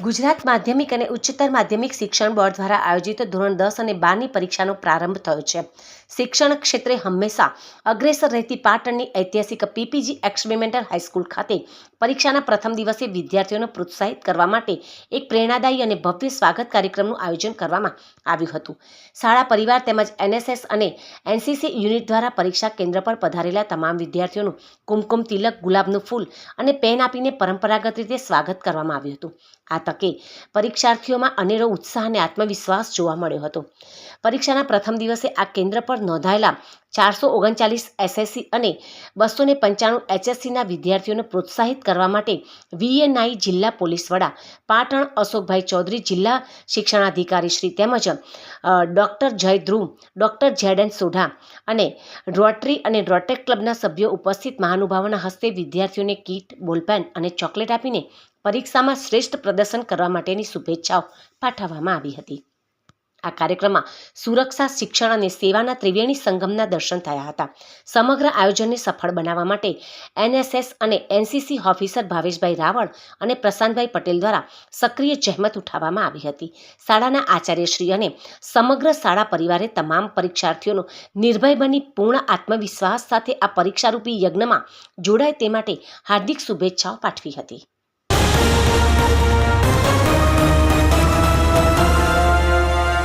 ગુજરાત માધ્યમિક અને ઉચ્ચતર માધ્યમિક શિક્ષણ બોર્ડ દ્વારા આયોજિત ધોરણ 10 અને 12ની પરીક્ષાનો પ્રારંભ થયો છે. શિક્ષણ ક્ષેત્રે હંમેશા અગ્રેસર રહેતી પાટણની ઐતિહાસિક પીપીજી એક્સપેરિમેન્ટલ હાઈસ્કૂલ ખાતે પરીક્ષાના પ્રથમ દિવસે વિદ્યાર્થીઓને પ્રોત્સાહિત કરવા માટે એક પ્રેરણાદાયી અને ભવ્ય સ્વાગત કાર્યક્રમનું આયોજન કરવામાં આવ્યું હતું. શાળા પરિવાર તેમજ એનએસએસ અને એનસીસી યુનિટ દ્વારા પરીક્ષા કેન્દ્ર પર પધારેલા તમામ વિદ્યાર્થીઓનું કુમકુમ તિલક, ગુલાબનું ફૂલ અને પેન આપીને પરંપરાગત રીતે સ્વાગત કરવામાં આવ્યું હતું. આ તકે પરીક્ષાર્થીઓમાં અનેરો ઉત્સાહ અને આત્મવિશ્વાસ જોવા મળ્યો હતો. પરીક્ષાના પ્રથમ દિવસે આ કેન્દ્ર પર નોંધાયેલા 439 એસએસસી અને 295 એચએસસીના વિદ્યાર્થીઓને પ્રોત્સાહિત કરવા માટે વીએનઆઈ જિલ્લા પોલીસ વડા પાટણ અશોકભાઈ ચૌધરી, જિલ્લા શિક્ષણાધિકારી શ્રી તેમજ ડૉક્ટર જય ધ્રુવ, ડૉક્ટર જેડ એન સોઢા અને રોટરી અને રોટેક ક્લબના સભ્યો ઉપસ્થિત મહાનુભાવોના હસ્તે વિદ્યાર્થીઓને કીટ, બોલપેન અને ચોકલેટ આપીને પરીક્ષામાં શ્રેષ્ઠ પ્રદર્શન કરવા માટેની શુભેચ્છાઓ પાઠવવામાં આવી હતી. આ કાર્યક્રમમાં સુરક્ષા, શિક્ષણ અને સેવાના ત્રિવેણી સંગમના દર્શન થયા હતા. સમગ્ર આયોજનને સફળ બનાવવા માટે એનએસએસ અને એનસીસી ઓફિસર ભાવેશભાઈ રાવળ અને પ્રશાંતભાઈ પટેલ દ્વારા સક્રિય જહેમત ઉઠાવવામાં આવી હતી. શાળાના આચાર્યશ્રી અને સમગ્ર શાળા પરિવારે તમામ પરીક્ષાર્થીઓનો નિર્ભય બની પૂર્ણ આત્મવિશ્વાસ સાથે આ પરીક્ષારૂપી યજ્ઞમાં જોડાય તે માટે હાર્દિક શુભેચ્છાઓ પાઠવી હતી.